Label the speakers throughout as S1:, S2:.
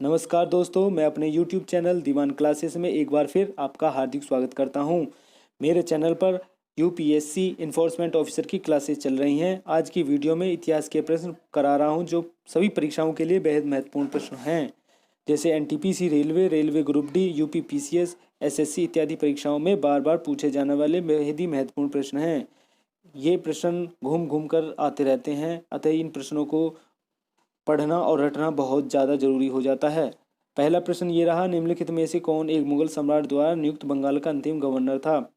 S1: नमस्कार दोस्तों, मैं अपने YouTube चैनल दीवान क्लासेस में एक बार फिर आपका हार्दिक स्वागत करता हूं। मेरे चैनल पर यूपीएससी इन्फोर्समेंट ऑफिसर की क्लासेस चल रही हैं। आज की वीडियो में इतिहास के प्रश्न करा रहा हूं जो सभी परीक्षाओं के लिए बेहद महत्वपूर्ण प्रश्न हैं, जैसे NTPC railway, railway group D, UP PCS, SSC इत्यादि परीक्षाओं में बार बार पूछे जाने वाले बेहद ही महत्वपूर्ण प्रश्न हैं। ये प्रश्न घूम घूम कर आते रहते हैं, अतः इन प्रश्नों को पढ़ना और रटना बहुत ज़्यादा जरूरी हो जाता है। पहला प्रश्न ये रहा, निम्नलिखित में से कौन एक मुगल सम्राट द्वारा नियुक्त बंगाल का अंतिम गवर्नर था?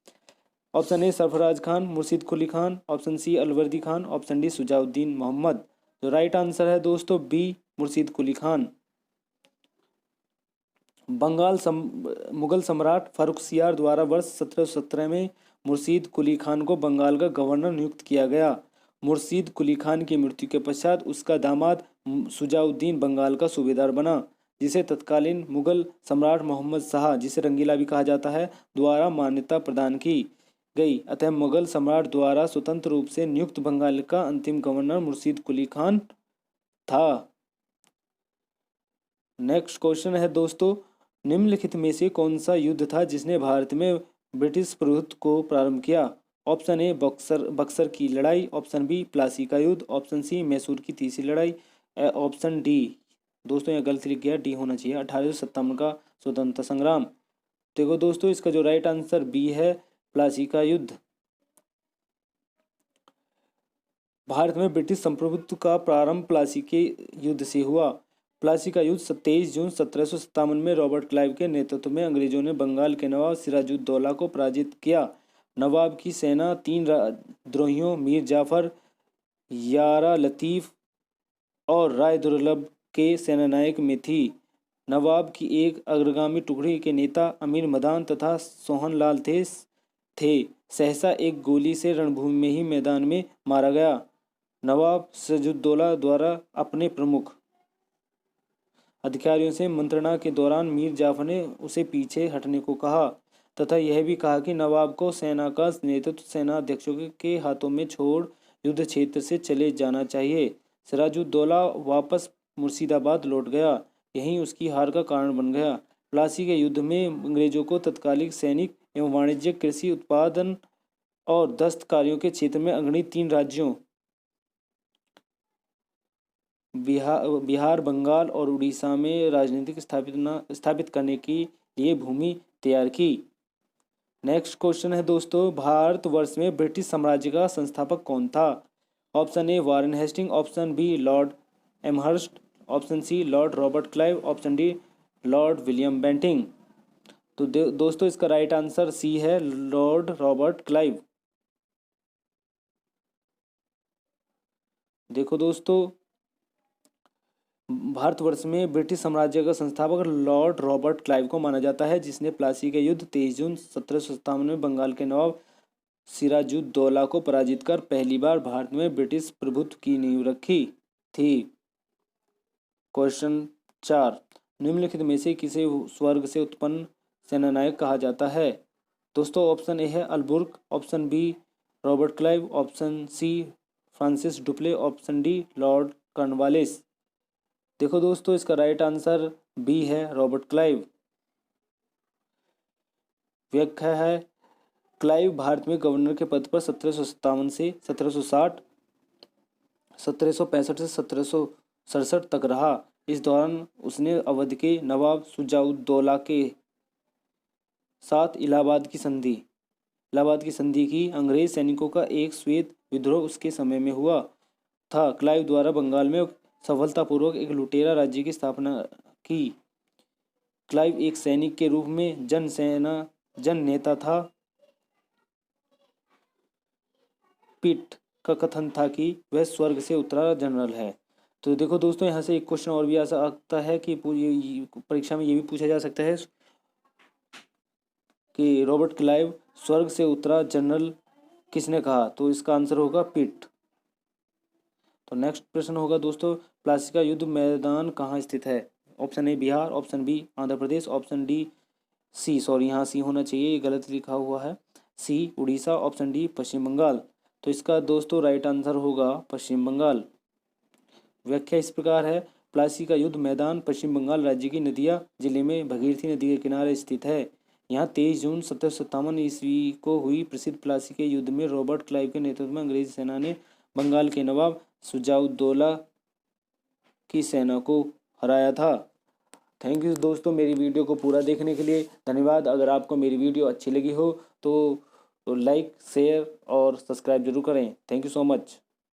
S1: Option A Sarfaraz Khan, Murshid Quli Khan, option C Alivardi Khan, option D Shujauddin Mohammad. तो राइट आंसर है दोस्तों बी, मुर्शीद कुली खान। मुगल सम्राट फर्रुखसियार द्वारा वर्ष 1717 में मुर्शीद कुली खान को बंगाल का गवर्नर नियुक्त किया गया। मुर्शीद कुली खान की मृत्यु के पश्चात उसका दामाद सुजाउद्दीन बंगाल का सूबेदार बना, जिसे तत्कालीन मुगल सम्राट मोहम्मद शाह, जिसे रंगीला भी कहा जाता है, द्वारा मान्यता प्रदान की गई। अतः मुगल सम्राट द्वारा स्वतंत्र रूप से नियुक्त बंगाल का अंतिम गवर्नर मुर्शीद कुली खान था। नेक्स्ट क्वेश्चन है दोस्तों, निम्नलिखित में से कौन सा युद्ध था जिसने भारत में ब्रिटिश प्रभुत्व को प्रारंभ किया? ऑप्शन ए बक्सर की लड़ाई, ऑप्शन बी प्लासी का युद्ध, ऑप्शन सी मैसूर की तीसरी लड़ाई, ऑप्शन डी, दोस्तों यहाँ गलत लिख गया, डी होना चाहिए, 1857 का स्वतंत्रता संग्राम। देखो दोस्तों, इसका जो राइट आंसर बी है, प्लासी का युद्ध। भारत में ब्रिटिश संप्रभुत्व का प्रारंभ प्लासी के युद्ध से हुआ। प्लासी का युद्ध 23 जून 1757 में रॉबर्ट क्लाइव के नेतृत्व में अंग्रेजों ने बंगाल के नवाब सिराजुद्दौला को पराजित किया। नवाब की सेना 3 द्रोहियों मीर जाफर, यारा लतीफ़ और राय दुर्लभ के सेनानायक में थी। नवाब की एक अग्रगामी टुकड़ी के नेता अमीर मदान तथा सोहनलाल थे सहसा एक गोली से रणभूमि में ही मैदान में मारा गया। नवाब सिराजुद्दौला द्वारा अपने प्रमुख अधिकारियों से मंत्रणा के दौरान मीर जाफर ने उसे पीछे हटने को कहा तथा यह भी कहा कि नवाब को सेना का नेतृत्व सेनाध्यक्षों के हाथों में छोड़ युद्ध क्षेत्र से चले जाना चाहिए। सिराजुद्दौला वापस मुर्शिदाबाद लौट गया, यही उसकी हार का कारण बन गया। प्लासी के युद्ध में अंग्रेजों को तत्कालिक सैनिक एवं वाणिज्यिक, कृषि उत्पादन और दस्तकारियों के क्षेत्र में अग्रणी 3 राज्यों बिहार, बंगाल और उड़ीसा में राजनीतिक स्थापित करने के लिए भूमि तैयार की। नेक्स्ट क्वेश्चन है दोस्तों, भारतवर्ष में ब्रिटिश साम्राज्य का संस्थापक कौन था? Option A Warren Hasting, option B Lord Amherst, option C Lord Robert Clive, option D Lord William Bentinck. तो दोस्तों इसका राइट आंसर सी है, लॉर्ड रॉबर्ट क्लाइव। देखो दोस्तों, भारतवर्ष में ब्रिटिश साम्राज्य का संस्थापक लॉर्ड रॉबर्ट क्लाइव को माना जाता है, जिसने प्लासी के युद्ध 23 जून 1757 में बंगाल के नवाब सिराजुद्दौला को पराजित कर पहली बार भारत में ब्रिटिश प्रभुत्व की नींव रखी थी। क्वेश्चन 4, निम्नलिखित में से किसे स्वर्ग से उत्पन्न सेनानायक कहा जाता है? दोस्तों ऑप्शन ए है Albuquerque, option B Robert Clive, option C Francis Dupleix, option D Lord Cornwallis. देखो दोस्तों, इसका राइट आंसर बी है, रॉबर्ट क्लाइव। व्याख्या है, क्लाइव भारत में गवर्नर के पद पर 1757 से 1760, 1765 से 1767 तक रहा। इस दौरान उसने अवध के नवाब सुजाउद्दौला के साथ इलाहाबाद की संधि की। अंग्रेज सैनिकों का एक श्वेत विद्रोह उसके समय में हुआ था। क्लाइव द्वारा बंगाल में सफलतापूर्वक एक लुटेरा राज्य की स्थापना की। क्लाइव एक सैनिक के रूप में जन नेता था। पिट का कथन था कि वह स्वर्ग से उतरा जनरल है। तो देखो दोस्तों, यहाँ से एक क्वेश्चन और भी आ सकता है कि परीक्षा में ये भी पूछा जा सकता है कि रॉबर्ट क्लाइव स्वर्ग से उतरा जनरल किसने कहा? तो इसका आंसर होगा पिट। तो नेक्स्ट प्रश्न होगा दोस्तों, प्लासी का युद्ध मैदान कहाँ स्थित है? Option A Bihar, option B Andhra Pradesh, option D C, sorry यहाँ सी होना चाहिए, ये गलत लिखा हुआ है, C Orissa, option D Paschim Bengal. तो इसका दोस्तों राइट आंसर होगा पश्चिम बंगाल। व्याख्या इस प्रकार है, प्लासी का युद्ध मैदान पश्चिम बंगाल राज्य की नदिया जिले में भगीरथी नदी के किनारे स्थित है। यहाँ 23 जून 1757 ईस्वी को हुई प्रसिद्ध प्लासी के युद्ध में रॉबर्ट क्लाइव के नेतृत्व में अंग्रेजी सेना ने बंगाल के नवाब शुजाउद्दौला की सेना को हराया था। थैंक यू दोस्तों, मेरी वीडियो को पूरा देखने के लिए धन्यवाद। अगर आपको मेरी वीडियो अच्छी लगी हो तो लाइक, शेयर और सब्सक्राइब जरूर करें। Thank you so much.